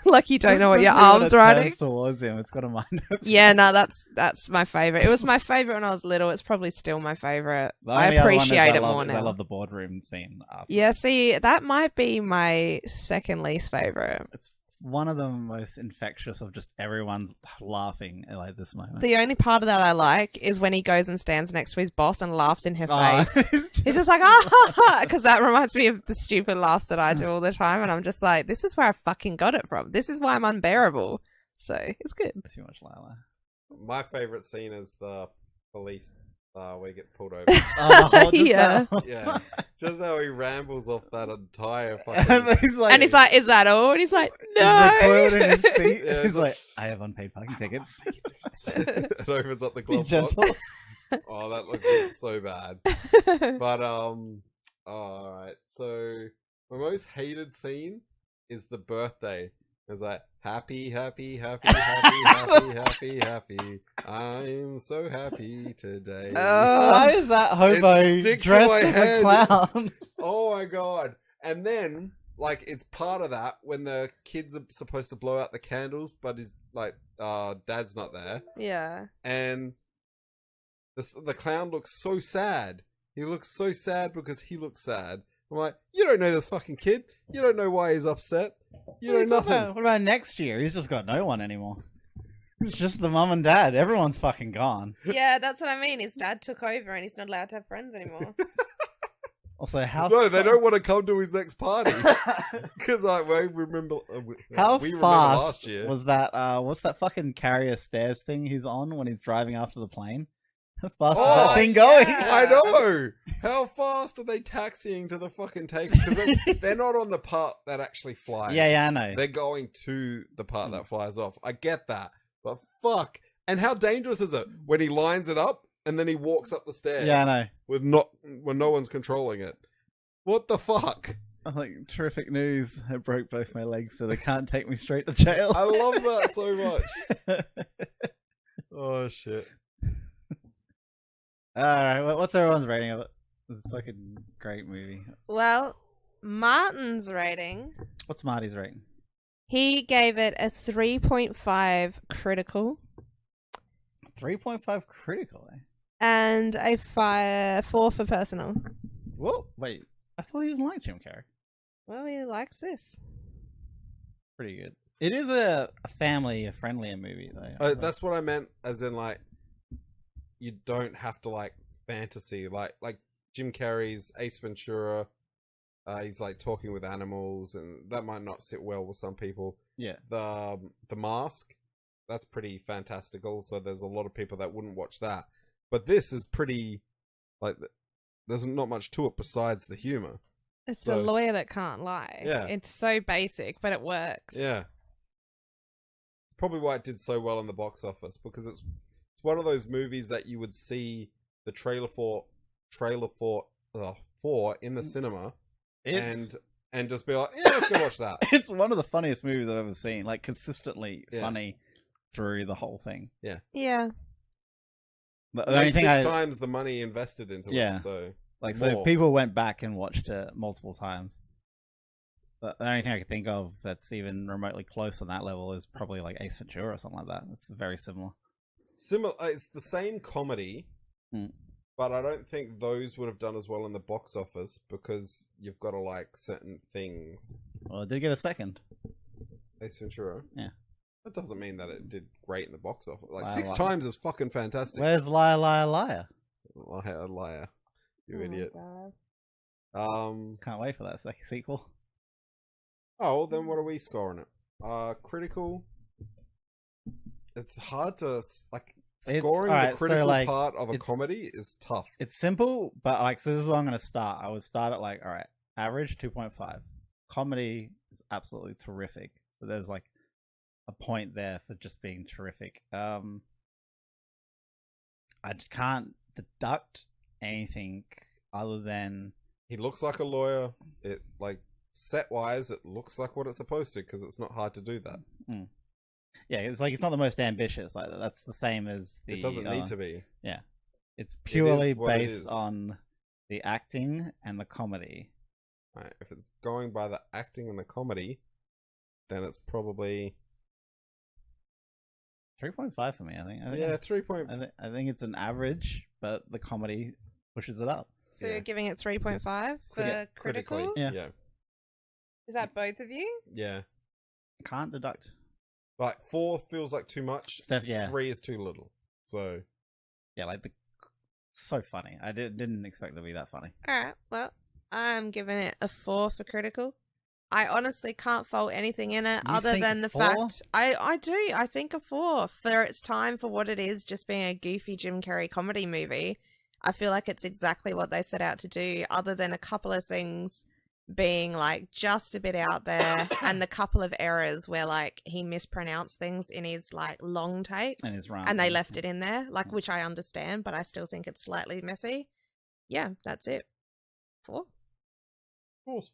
S3: Like you don't know what
S2: Let's
S3: your
S2: see when
S3: arm's
S2: it
S3: writing.
S2: turns towards him. It's got a mind.
S3: Yeah, no, that's my favorite. It was my favorite when I was little. It's probably still my favorite.
S2: The
S3: I
S2: only other one is
S3: appreciate it
S2: love-
S3: more
S2: is
S3: now.
S2: I love the boardroom scene. After.
S3: Yeah, see, that might be my second least favorite.
S2: It's one of the most infectious of just everyone's laughing at like this moment.
S3: The only part of that I like is when he goes and stands next to his boss and laughs in her face.
S2: it's
S3: He's just like, ah, ha, ha, because that reminds me of the stupid laughs that I do all the time. And I'm just like, this is where I fucking got it from. This is why I'm unbearable. So it's good.
S2: too much Lila.
S1: My favorite scene is the police where he gets pulled over.
S2: Oh, the whole- just
S3: Yeah.
S2: that-
S1: Yeah, just how he rambles off that entire
S2: and
S1: fucking.
S2: he's like,
S3: And he's like, is that all? And he's like,
S2: he's recoiled in
S3: no.
S2: his seat.
S1: Yeah,
S2: He's
S1: it's
S2: like, I have unpaid parking tickets.
S1: It opens up the
S2: Be
S1: glove box.
S2: gentle.
S1: Oh, that looks so bad. But alright. So my most hated scene is the birthday. It's like happy, happy, happy, happy, happy, happy, happy. I'm so happy today.
S2: Why is that hobo
S1: It sticks to
S2: dressed
S1: my
S2: as
S1: head.
S2: a clown?
S1: Oh my god. And then, like, it's part of that when the kids are supposed to blow out the candles, but his, like, dad's not there.
S3: Yeah.
S1: And the clown looks so sad. He looks so sad because he looks sad. I'm like, you don't know this fucking kid. You don't know why he's upset. You know nothing.
S2: What about next year? He's just got no one anymore. It's just the mum and dad. Everyone's fucking gone.
S3: Yeah, that's what I mean. His dad took over and he's not allowed to have friends anymore.
S2: Also, how
S1: No, they don't want to come to his next party. Because I remember.
S2: How
S1: we remember
S2: fast
S1: last year.
S2: was that? What's that fucking carrier stairs thing he's on when he's driving after the plane? How fast is
S1: Oh,
S2: that thing going?
S3: yeah.
S1: I know. How fast are they taxiing to the fucking take? Because they're not on the part that actually flies.
S2: Yeah, I know.
S1: They're going to the part that flies off. I get that, but fuck. And how dangerous is it when he lines it up and then he walks up the stairs?
S2: Yeah, I know.
S1: When no one's controlling it. What the fuck?
S2: I'm like, terrific news. I broke both my legs, so they can't take me straight to jail.
S1: I love that so much. Oh shit.
S2: Alright, what's everyone's rating of it? It's a fucking great movie.
S3: Well, Martin's rating,
S2: What's Marty's rating?
S3: he gave it a 3.5 critical
S2: 3.5 critical, eh?
S3: and a 4 for personal.
S2: Whoa, wait. I thought he didn't like Jim Carrey.
S3: Well, he likes this.
S2: Pretty good. It is a family-friendlier movie, though.
S1: That's what I meant, as in like, you don't have to like fantasy like Jim Carrey's Ace Ventura. He's like talking with animals, and that might not sit well with some people.
S2: Yeah.
S1: The Mask, that's pretty fantastical. So there's a lot of people that wouldn't watch that. But this is pretty like there's not much to it besides the humor.
S3: It's
S1: So-
S3: a lawyer that can't lie.
S1: Yeah.
S3: It's so basic, but it works.
S1: Yeah. It's probably why it did so well in the box office, because it's one of those movies that you would see the trailer for in the cinema
S2: It's
S1: and just be like, yeah, let's go watch that.
S2: it's one of the funniest movies I've ever seen. Like, consistently
S1: Yeah.
S2: funny through the whole thing.
S3: Yeah.
S2: The only
S1: Made
S2: thing
S1: 6
S2: I
S1: times the money invested into
S2: Yeah.
S1: it, so
S2: like, so
S1: more.
S2: people went back and watched it multiple times. The only thing I could think of that's even remotely close on that level is probably like Ace Ventura or something like that. It's very similar.
S1: similar. It's the same comedy,
S2: Mm.
S1: but I don't think those would have done as well in the box office because you've got to like certain things.
S2: Well, it did get a second.
S1: Ace Ventura.
S2: Yeah.
S1: That doesn't mean that it did great in the box office. Like
S2: Liar,
S1: 6
S2: liar.
S1: times is fucking fantastic.
S2: Where's Liar, Liar, Liar?
S1: Liar, liar, you
S3: Oh my
S1: idiot.
S3: God.
S2: Can't wait for that second sequel.
S1: Oh, well, then what are we scoring it? Critical. It's hard to like scoring
S2: alright,
S1: the
S2: so,
S1: critical
S2: like,
S1: part of a
S2: it's-
S1: comedy is tough.
S2: It's simple, but like, so this is where I'm going to start. I would start at like, all right, average 2.5. Comedy is absolutely terrific. So there's like a point there for just being terrific. I can't deduct anything other than
S1: he looks like a lawyer. It like set wise, it looks like what it's supposed to because it's not hard to do that.
S2: Mm. Yeah, it's like it's not the most ambitious. Like that's the same as the.
S1: It doesn't need to be.
S2: Yeah, it's purely
S1: what it
S2: based
S1: is.
S2: on the acting and the comedy.
S1: Right. If it's going by the acting and the comedy, then it's probably
S2: 3.5 for me. I think
S1: yeah, 3.
S2: I think it's an average, but the comedy pushes it up.
S3: So you're giving it 3.5 for critical?
S2: Yeah.
S1: Yeah.
S3: Is that both of you?
S1: Yeah.
S2: Can't deduct.
S1: Like 4 feels like too much.
S2: Steph, yeah.
S1: 3 is too little. So
S2: Yeah, like so funny. I didn't expect it to be that funny.
S3: Alright, well, I'm giving it a 4 for critical. I honestly can't fault anything in it
S2: You
S3: other
S2: think
S3: than the
S2: 4?
S3: fact I do. I think a 4 for its time for what it is, just being a goofy Jim Carrey comedy movie. I feel like it's exactly what they set out to do, other than a couple of things being like just a bit out there and the couple of errors where like he mispronounced things in his like long takes
S2: And his rant.
S3: and they left it in there, like, which I understand, but I still think it's slightly messy. Yeah, that's it. 4.
S1: 4's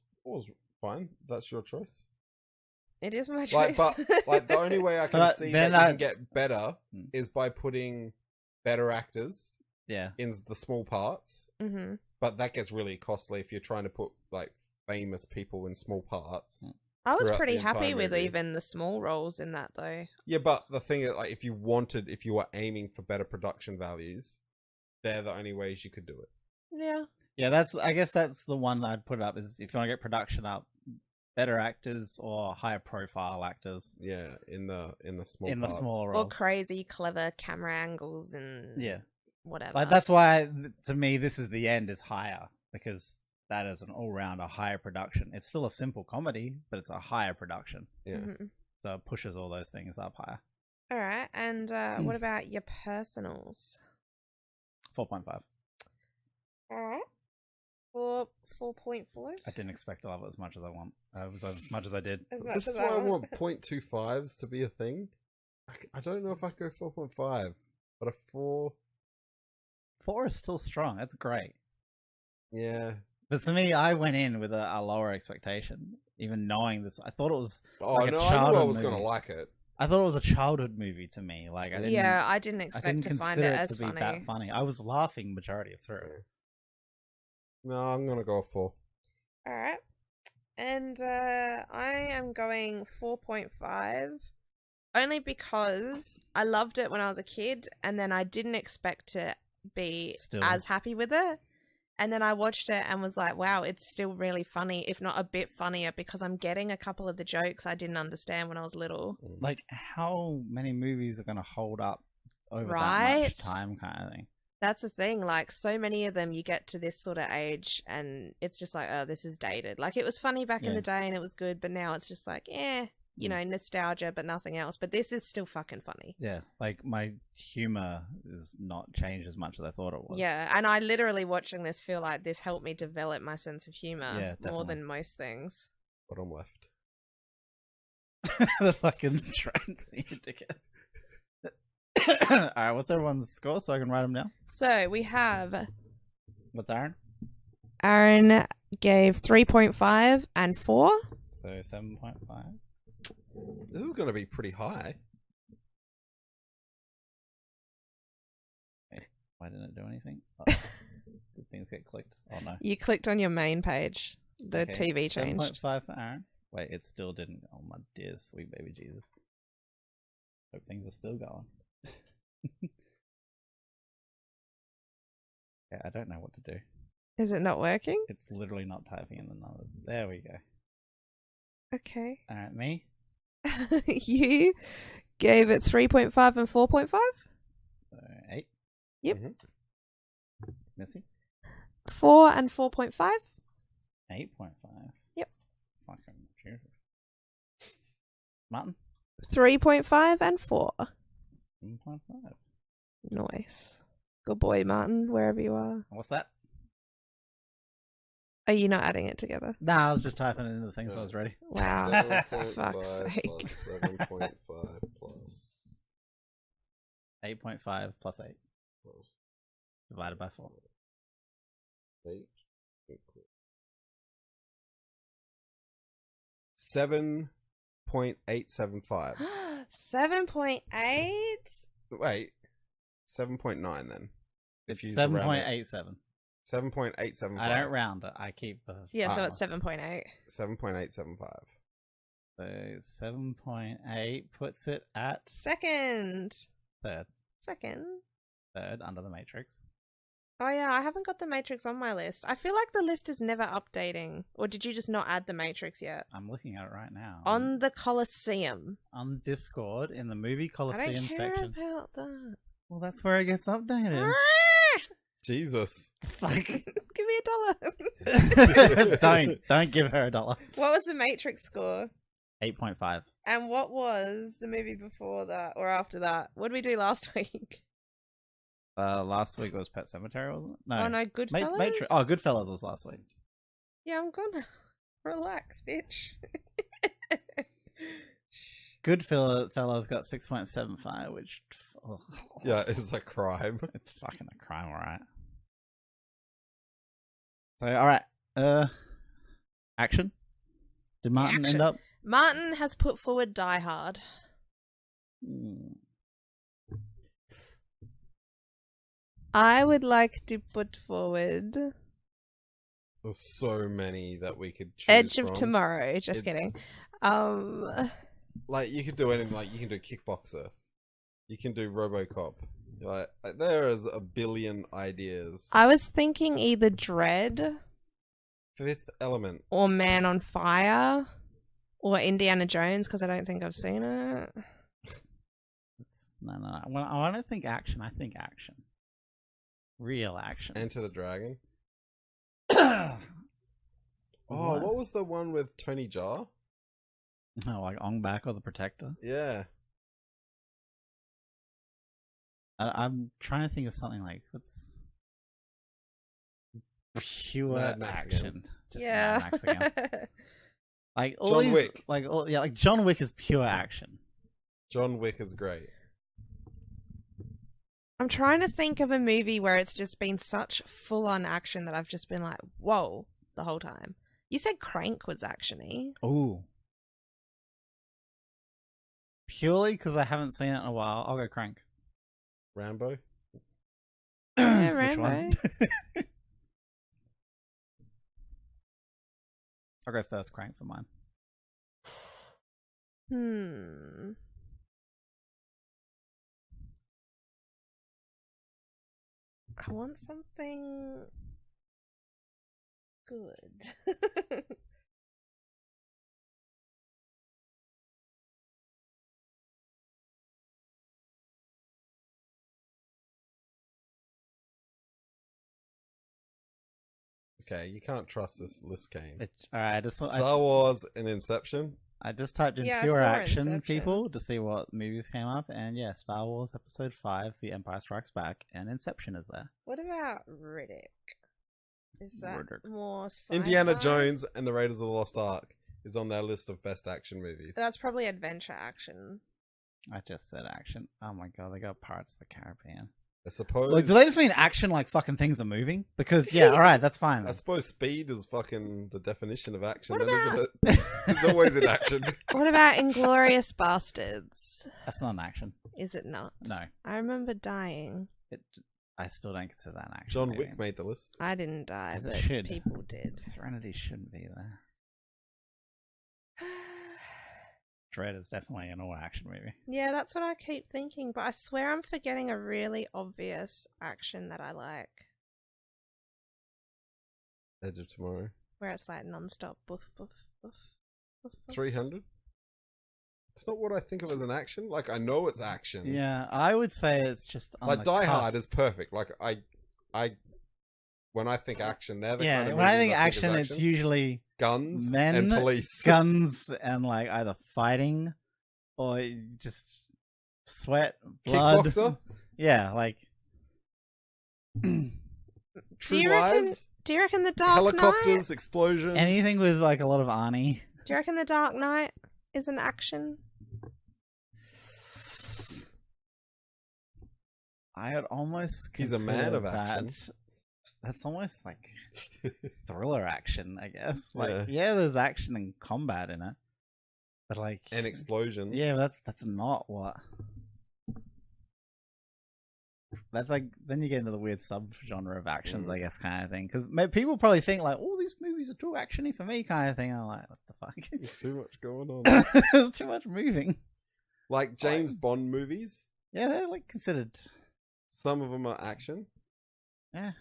S1: fine. That's your choice.
S3: It is my choice.
S1: Like, but like the only way I can
S2: But
S1: see
S2: then
S1: that you can get better
S2: Hmm.
S1: is by putting better actors
S2: Yeah.
S1: in the small parts.
S3: Mm-hmm.
S1: But that gets really costly if you're trying to put like famous people in small parts.
S3: I was
S1: throughout
S3: pretty
S1: the entire
S3: happy with
S1: movie.
S3: even the small roles in that though.
S1: Yeah, but the thing is, like, if you were aiming for better production values, they're the only ways you could do it.
S3: Yeah.
S2: Yeah, I guess that's the one that I'd put up is if you want to get production up, better actors or higher profile actors.
S1: Yeah, in the small
S2: in
S1: parts.
S2: the small
S3: Or
S2: roles.
S3: crazy, clever camera angles and
S2: Yeah.
S3: whatever.
S2: Like that's why to me this is the end is higher because that is an all-round a higher production. It's still a simple comedy, but it's a higher production.
S1: Yeah.
S3: Mhm.
S2: So it pushes all those things up higher.
S3: All right. And what about your personals?
S2: 4.5.
S3: All right. 4.4.
S2: I didn't expect to love it as much as I want. As much as I did.
S3: As much
S1: This
S3: as
S1: is why I
S3: want.
S1: want 0.25s to be a thing. I don't know if I go 4.5, but a 4.
S2: 4 is still strong. That's great.
S1: Yeah.
S2: But to me, I went in with a lower expectation, even knowing this. I thought it was
S1: Oh
S2: like a
S1: no, I knew I
S2: childhood
S1: was
S2: movie.
S1: gonna like it.
S2: I thought it was a childhood movie to me. Like I didn't.
S3: Yeah, I didn't
S2: I
S3: expect
S2: didn't
S3: to find
S2: consider
S3: it
S2: it
S3: as
S2: to be
S3: funny.
S2: that funny. I was laughing majority of through.
S1: No, I'm gonna go 4.
S3: All right. And I am going 4.5 only because I loved it when I was a kid and then I didn't expect to be
S2: Still.
S3: as happy with it. And then I watched it and was like, wow, it's still really funny, if not a bit funnier, because I'm getting a couple of the jokes I didn't understand when I was little.
S2: Like how many movies are going to hold up over that
S3: Right?
S2: much time, kind of thing.
S3: That's the thing. Like, so many of them, you get to this sort of age and it's just like, oh, this is dated. Like, it was funny back in
S2: Yeah.
S3: the day and it was good, but now it's just like, you know, nostalgia, but nothing else. But this is still fucking funny.
S2: Yeah, like my humor is not changed as much as I thought it was.
S3: Yeah, and I literally watching this feel like this helped me develop my sense of humor
S2: Yeah,
S3: more
S2: definitely.
S3: than most things.
S1: Bottom left.
S2: The fucking trend, you dickhead. All right, what's everyone's score so I can write them down?
S3: So we have
S2: What's Aaron?
S3: Aaron gave 3.5 and 4.
S2: So 7.5.
S1: This is gonna be pretty high.
S2: Why didn't it do anything? Oh, did things get clicked? Oh no.
S3: You clicked on your main page. The
S2: Okay,
S3: TV changed.
S2: 7.5 for Aaron. Wait, it still didn't. Oh my dear sweet baby Jesus. Hope things are still going. Yeah, I don't know what to do.
S3: Is it not working?
S2: It's literally not typing in the numbers. There we go.
S3: Okay.
S2: Alright, me?
S3: You gave it 3.5 and 4.5?
S2: So 8.
S3: Yep.
S1: Mhm.
S2: Missy?
S3: 4 and 4.5?
S2: 8.5.
S3: Yep.
S2: Fucking Jesus. Martin?
S3: 3.5 and 4.
S2: 7.5.
S3: Nice. Good boy, Martin, wherever you are.
S2: What's that?
S3: Are you not adding it together?
S2: Nah, I was just typing it into the thing so I
S1: Yeah.
S2: was ready.
S3: Wow.
S1: 7.5
S3: Fuck's sake.
S1: plus 7.5 plus
S2: 8.5 plus 8
S1: plus
S2: divided by 4.
S1: 8 equals 7.875.
S3: 7.8?
S1: Wait, 7.9 then.
S2: It's
S1: you
S2: 7.87.
S1: 7.875.
S2: I don't round it. I keep the.
S3: Yeah, so
S2: final.
S3: it's 7.8.
S1: 7.875.
S2: So 7.8 puts it at
S3: Second.
S2: third. Third under the Matrix.
S3: Oh yeah, I haven't got the Matrix on my list. I feel like the list is never updating. Or did you just not add the Matrix yet?
S2: I'm looking at it right now.
S3: On the Colosseum.
S2: On Discord in the movie
S3: I
S2: Colosseum
S3: don't care
S2: section.
S3: about that.
S2: Well, that's where it gets updated.
S1: Jesus.
S2: Fuck.
S3: Give me $1.
S2: Don't give her $1.
S3: What was the Matrix score?
S2: 8.5.
S3: And what was the movie before that or after that? What did we do last week?
S2: Last week was Pet Sematary, wasn't it? No.
S3: Oh no, Goodfellas?
S2: Goodfellas was last week.
S3: Yeah, I'm gonna relax, bitch.
S2: Goodfellas got 6.75, which... Oh,
S1: Yeah, it's a crime.
S2: it's fucking a crime, alright. So, alright. Action? Did Martin
S3: Action.
S2: end up...
S3: Martin has put forward Die Hard. I would like to put forward
S1: There's so many that we could choose
S3: Edge of
S1: from.
S3: Tomorrow. Just kidding.
S1: Like, you could do anything. Like, you can do Kickboxer. You can do RoboCop. Like, there is a billion ideas.
S3: I was thinking either Dread
S1: Fifth Element.
S3: or Man on Fire or Indiana Jones because I don't think I've seen it.
S2: No. When I think action, I think action. Real action.
S1: Enter the Dragon.
S2: Oh,
S1: What was the one with Tony Jaa?
S2: Oh, like Ong Bak or the Protector?
S1: Yeah.
S2: I'm trying to think of something like what's pure
S1: Mad Max
S2: action.
S1: again.
S2: Just Mad Max again. Like all
S1: John
S2: these,
S1: Wick.
S2: like John Wick is pure action.
S1: John Wick is great.
S3: I'm trying to think of a movie where it's just been such full-on action that I've just been like, whoa, the whole time. You said Crank was action-y.
S2: Ooh. Purely because I haven't seen it in a while, I'll go Crank.
S1: Rambo.
S3: Yeah,
S2: Which
S3: Rambo.
S2: one? I'll go first Crank for mine.
S3: I want something good.
S1: Okay, you can't trust this list game.
S2: Alright,
S1: Star Wars and Inception.
S2: I just typed in
S3: Yeah, I
S2: pure
S3: saw
S2: action,
S3: Inception.
S2: people, to see what movies came up, and yeah, Star Wars Episode 5, The Empire Strikes Back, and Inception is there.
S3: What about Riddick? Is that
S2: Riddick.
S3: more sci-fi?
S1: Indiana Jones and the Raiders of the Lost Ark is on their list of best action movies.
S3: That's probably adventure action.
S2: I just said action. Oh my god, they got Pirates of the Caribbean.
S1: I suppose.
S2: Like, do they just mean action like fucking things are moving? Because, yeah, alright, that's fine.
S1: I suppose speed is fucking the definition of action,
S3: What
S1: then, isn't
S3: about-
S1: it? It's always in action.
S3: What about Inglorious Bastards?
S2: That's not an action.
S3: Is it not?
S2: No.
S3: I remember dying.
S2: I still don't consider that an action.
S1: John
S2: movie.
S1: Wick made the list.
S3: I didn't die,
S2: As it
S3: but
S2: should.
S3: people did.
S2: Serenity shouldn't be there. Dread is definitely an all-action movie.
S3: Yeah, that's what I keep thinking, but I swear I'm forgetting a really obvious action that I like.
S1: Edge of Tomorrow.
S3: Where it's like non-stop boof, boof, boof, boof, boof.
S1: 300? It's not what I think of as an action. Like, I know it's action.
S2: Yeah, I would say it's just on
S1: Like,
S2: the
S1: Die Hard
S2: cusp.
S1: is perfect. Like, I when I think action, they're the
S2: Yeah,
S1: kind of
S2: when I
S1: movies
S2: think
S1: is
S2: action, it's usually
S1: guns
S2: men,
S1: and police.
S2: guns, and like either fighting or just sweat, blood.
S1: Kickboxer?
S2: Yeah, like
S1: True
S3: Do you reckon-
S1: Lies?
S3: Do you reckon The Dark
S1: Helicopters,
S3: Knight?
S1: explosions.
S2: anything with like a lot of Arnie.
S3: Do you reckon The Dark Knight is an action?
S2: I would almost
S1: He's a man
S2: consider
S1: of action.
S2: That's almost like thriller action, I guess. Like,
S1: Yeah.
S2: yeah, there's action and combat in it, But like,
S1: and explosions.
S2: yeah, that's not what. That's like, then you get into the weird subgenre of actions, I guess, kind of thing. Because people probably think like, "Oh, these movies are too actiony for me," kind of thing. I'm like, what the fuck?
S1: There's too much going on.
S2: There's too much moving.
S1: Like James Bond movies.
S2: Yeah, they're like considered.
S1: Some of them are action.
S2: Yeah,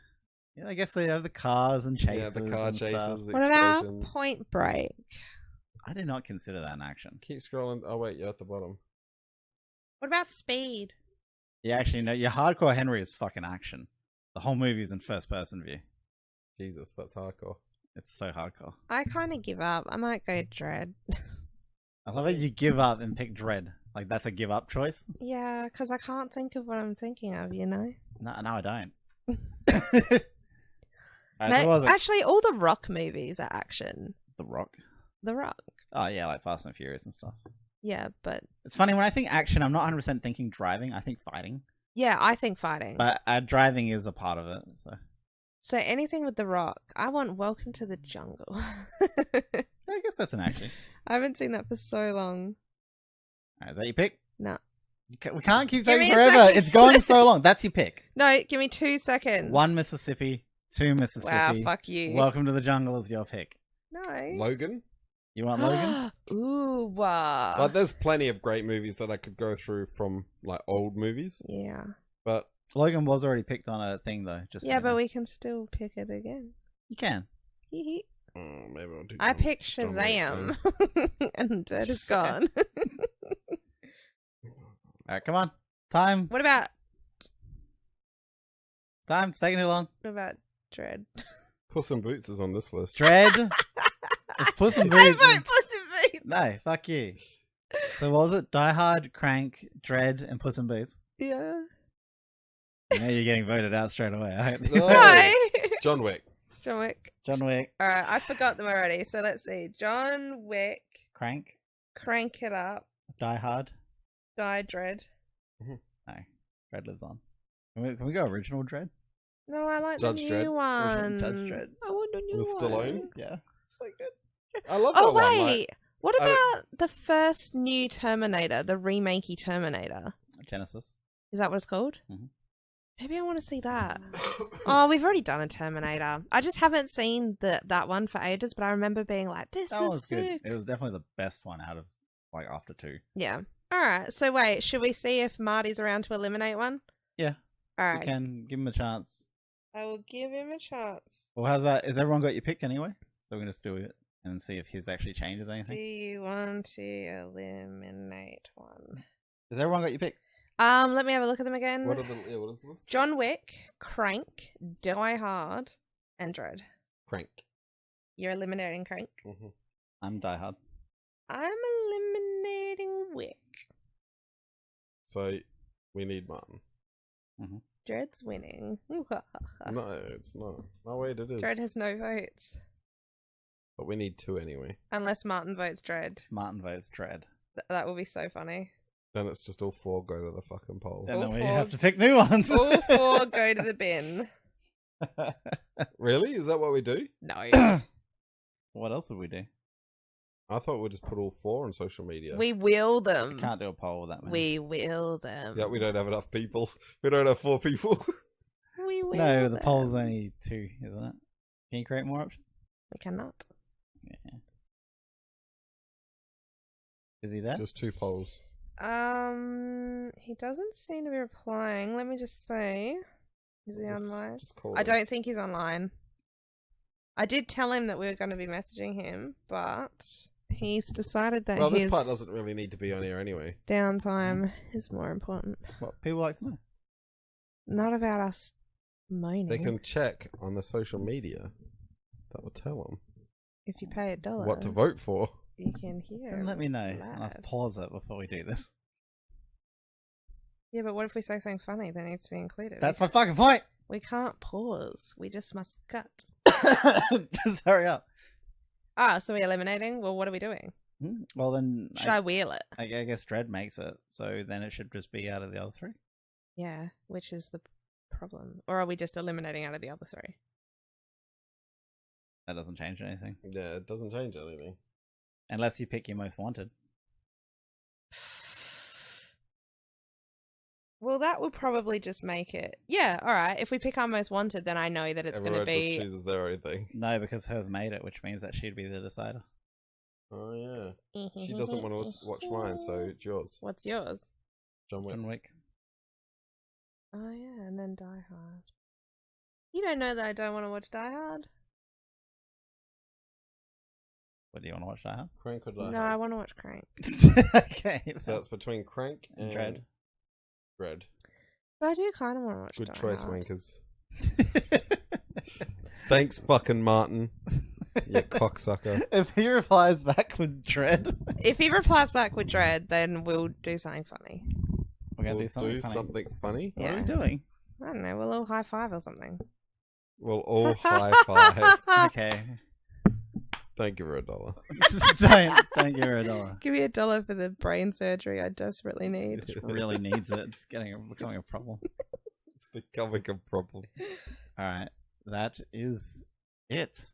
S2: I guess they have the cars and chases.
S1: Yeah, the car
S2: and
S1: chases,
S2: stuff.
S1: the
S3: What about
S1: explosions.
S3: Point Break?
S2: I do not consider that an action.
S1: Keep scrolling. Oh wait, you're at the bottom.
S3: What about Speed?
S2: Yeah, actually, no. Your Hardcore Henry is fucking action. The whole movie is in first-person view.
S1: Jesus, that's hardcore.
S2: It's so hardcore.
S3: I kind of give up. I might go Dread.
S2: I love how you give up and pick Dread. Like, that's a give-up choice?
S3: Yeah, because I can't think of what I'm thinking of, you know?
S2: No, I don't.
S3: No,
S2: so what was it?
S3: actually, all the Rock movies are action.
S2: The Rock.
S3: The Rock.
S2: Oh, yeah, like Fast and Furious and stuff.
S3: Yeah, but...
S2: It's funny, when I think action, I'm not 100% thinking driving. I think fighting.
S3: Yeah, I think fighting.
S2: But driving is a part of it, so...
S3: So anything with The Rock. I want Welcome to the Jungle.
S2: I guess that's an action.
S3: I haven't seen that for so long.
S2: Alright, is that your pick?
S3: No.
S2: We can't keep
S3: Give
S2: saying
S3: me a
S2: forever.
S3: second.
S2: It's going so long. That's your pick.
S3: No, give me 2 seconds.
S2: 1 Mississippi, 2 Mississippi.
S3: Wow, fuck you.
S2: Welcome to the Jungle is your pick.
S3: No.
S1: Logan.
S2: You want Logan?
S3: Ooh,
S1: Like, there's plenty of great movies that I could go through from like old movies,
S3: yeah.
S1: but
S2: Logan was already picked on a thing though. Just so
S3: Yeah,
S2: you
S3: but
S2: know.
S3: we can still pick it again.
S2: You can.
S3: Hee hee.
S1: maybe I'll do.
S3: I picked
S1: John Wick
S3: Shazam. And Dirt is
S2: Shazam.
S3: gone.
S2: Alright, come on. Time.
S3: What about
S2: It's taking too long.
S3: Dread?
S1: Puss in Boots is on this list.
S2: Dread. It's Puss in
S3: I
S2: Boots.
S3: vote Puss in Boots.
S2: No, fuck you. So what was it? Die Hard, Crank, Dread, and Puss in Boots.
S3: Yeah.
S2: You know you're getting voted out straight away. I hope.
S1: No.
S3: No.
S1: John Wick.
S3: John Wick.
S2: John Wick,
S3: Alright, I forgot them already. So let's see. John Wick.
S2: Crank,
S3: Crank It Up.
S2: Die Hard.
S3: Die Dread.
S2: No, Dread lives on. Can we go original Dread?
S3: No, I like
S1: Judge
S3: the new
S1: Dredd.
S3: one.
S2: Judge Dredd.
S3: I want the new
S1: With
S3: one.
S1: Stallone?
S2: Yeah.
S3: So good.
S1: I love
S3: Oh
S1: that one.
S3: wait,
S1: Like,
S3: what
S1: I-
S3: about the first new Terminator, the remakey Terminator?
S2: Genesis.
S3: Is that what it's called?
S2: Mhm.
S3: Maybe I want to see that. Oh, we've already done a Terminator. I just haven't seen that one for ages, but I remember being like, "This
S2: That
S3: is
S2: was
S3: sick."
S2: good. It was definitely the best one out of like after 2.
S3: Yeah. All right. So wait, should we see if Marty's around to eliminate one?
S2: Yeah.
S3: All
S2: You
S3: right.
S2: can give him a chance.
S3: I will give him a chance.
S2: Well, how's that? Has everyone got your pick anyway? So we can just do it and see if his actually changes
S3: Do
S2: anything.
S3: you want to eliminate one?
S2: Has everyone got your pick?
S3: Let me have a look at them again.
S1: what is the list?
S3: John Wick, Crank, Die Hard, and Dread.
S1: Crank.
S3: You're eliminating Crank.
S1: Mhm.
S2: I'm Die Hard.
S3: I'm eliminating Wick.
S1: So we need Martin.
S3: Dread's winning.
S1: No, it's not. No, wait, it is.
S3: Dread has no votes.
S1: But we need 2 anyway.
S3: Unless Martin votes Dread.
S2: Martin votes Dread.
S3: That will be so funny.
S1: Then it's just all 4 go to the fucking poll.
S2: And then
S3: All
S2: we
S3: 4.
S2: have to pick new ones.
S3: All 4 go to the bin.
S1: Really? Is that what we do?
S3: No.
S2: What else would we do?
S1: I thought we'd just put all 4 on social media.
S3: We will them.
S2: We can't do a poll with that many.
S3: We will them.
S1: Yeah, we don't have enough people. We don't have 4 people.
S3: We will
S2: No, the
S3: them.
S2: poll's only 2, isn't it? Can you create more options?
S3: We cannot.
S2: Yeah. Is he there?
S1: Just 2 polls.
S3: He doesn't seem to be replying. Let me just see. Is he online?
S1: Just call
S3: I
S1: him.
S3: don't think he's online. I did tell him that we were going to be messaging him, but he's decided that
S1: Well,
S3: his
S1: this part doesn't really need to be on here anyway.
S3: downtime is more important.
S2: What people like to know.
S3: Not about us moaning.
S1: They can check on the social media. That will tell them
S3: If you pay $1,
S1: what to vote for.
S3: you can hear.
S2: Then let me know. And I'll
S3: live.
S2: pause it before we do this.
S3: Yeah, but what if we say something funny that needs to be included?
S2: That's my fucking point.
S3: We can't pause. We just must cut.
S2: Just hurry up.
S3: Ah, so we're eliminating? Well, what are we doing?
S2: Well, then
S3: Should I wheel it?
S2: I guess Dread makes it, so then it should just be out of the other 3.
S3: Yeah, which is the problem. Or are we just eliminating out of the other 3?
S2: That doesn't change anything.
S1: Yeah, it doesn't change anything.
S2: Unless you pick your most wanted.
S3: Well, that would probably just make it. Yeah, all right. If we pick our most wanted, then I know that it's going to
S1: Everyone just
S3: be.
S1: chooses their own thing.
S2: No, because hers made it, which means that she'd be the decider.
S1: Oh yeah. She doesn't want to watch mine, so it's yours.
S3: What's yours?
S1: John Wick.
S2: John Wick.
S3: Oh yeah, and then Die Hard. You don't know that I don't want to watch Die Hard.
S2: What do you want to watch, Die Hard?
S1: Crank or Die
S3: No,
S1: Hard?
S3: I want to watch Crank.
S2: Okay.
S1: So it's between Crank and
S2: Dread.
S1: Dread.
S3: But I do kind of want to watch.
S1: Good
S3: Die
S1: choice,
S3: Hard.
S1: wankers. Thanks, fucking Martin. You cocksucker.
S2: If he replies back with Dread,
S3: If he replies back with Dread, then we'll do something funny.
S2: we're gonna
S1: We'll
S2: do something
S1: do
S2: funny.
S1: something funny.
S2: What are
S3: Yeah.
S2: we doing?
S3: I don't know. We'll all high five or something.
S1: We'll all high five.
S2: Okay.
S1: Don't give her $1.
S2: don't give her $1.
S3: Give me $1 for the brain surgery I desperately need.
S2: She really needs it. It's becoming a problem.
S1: It's becoming a problem.
S2: All right, that is it.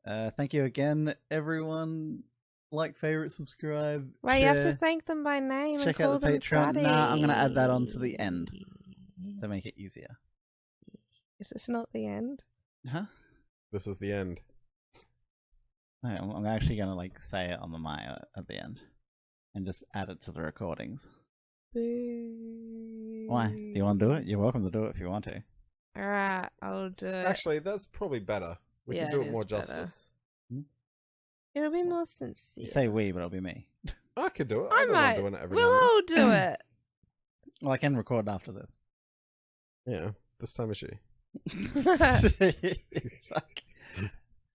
S2: Thank you again, everyone. Like, favorite, subscribe.
S3: Well, you have to
S2: share.
S3: thank them by name and
S2: Check
S3: call
S2: out the
S3: them
S2: Patreon.
S3: daddy.
S2: Nah, I'm gonna add that on to the end to make it easier.
S3: Is this not the end?
S2: Huh?
S1: This is the end.
S2: No, I'm actually gonna like say it on the mic at the end, and just add it to the recordings.
S3: Boo.
S2: Why? Do you want to do it? You're welcome to do it if you want to.
S3: Alright, I'll do it.
S1: Actually, that's probably better. We
S3: Yeah,
S1: can do
S3: it
S1: it more
S3: is better.
S1: justice.
S3: It'll be more sincere.
S2: You say we, but it'll be me.
S1: I could do it.
S3: I
S1: I don't
S3: might.
S1: mind doing it every
S3: We'll
S1: now
S3: all do it.
S2: Well, I can record after this.
S1: and then. Yeah, this time is she.
S2: Fuck.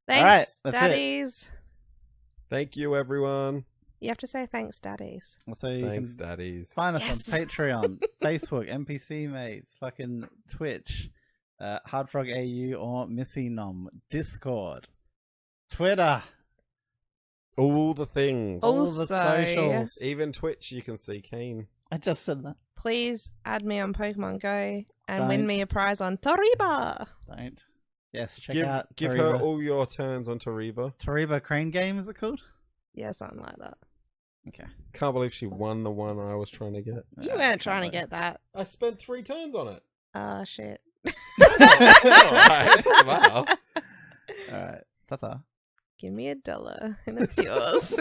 S3: Thanks,
S2: Alright, that's it.
S3: daddies.
S1: Thank you, everyone.
S3: You have to say thanks, daddies.
S2: So you
S1: Thanks,
S2: can
S1: daddies.
S2: find us
S3: Yes.
S2: on Patreon, Facebook, NPC Mates, fucking Twitch, Hardfrog AU or Missy Nom, Discord, Twitter,
S1: All the things.
S2: all
S3: Also,
S2: the socials.
S1: Even Twitch, you can see Kane.
S2: I just said that.
S3: please add me on Pokemon Go and
S2: Don't.
S3: win me a prize on Toriba.
S2: Don't. Yes, check
S1: Give
S2: out
S1: her
S2: Toriba.
S1: all your turns on Toriba.
S2: Toriba Crane Game, is it called?
S3: Yeah, something like that.
S2: Okay.
S1: Can't believe she won the one I was trying to get.
S3: You
S2: Ah,
S3: weren't trying to
S2: can't
S3: get that.
S1: I spent 3 turns on it.
S3: Oh, shit.
S1: Alright, it doesn't matter.
S2: Alright. Ta-ta.
S3: Give me $1 and it's yours.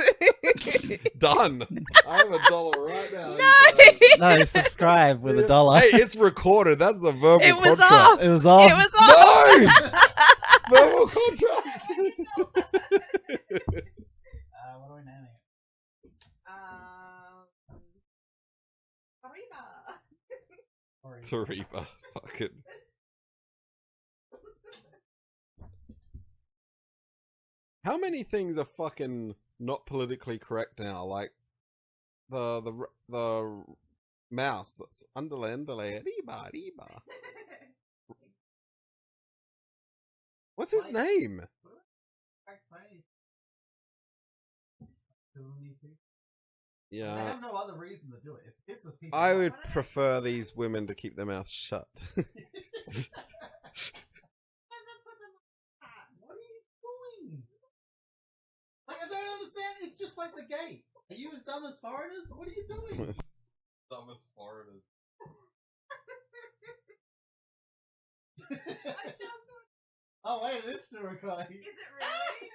S1: Done. I have $1 right now.
S3: No!
S2: No, subscribe with $1.
S1: Hey, it's recorded. That's a verbal
S3: It was
S1: contract.
S3: off.
S2: It was off.
S3: It was off!
S1: No! Verbal contract.
S2: What are we naming it?
S3: Toriba.
S1: Toriba. Fucking. How many things are fucking not politically correct now? Like the mouse that's underlay. Riba, riba. What's his name? Yeah.
S2: have no other reason to do it. It pisses people
S1: I
S2: off.
S1: would prefer these women to keep their mouths shut.
S2: What are you doing? Like, I don't understand. It's just like the gate. Are you as dumb as foreigners? What are you doing?
S1: Dumbest foreigners.
S2: Oh wait, it is still recording.
S3: Is it really?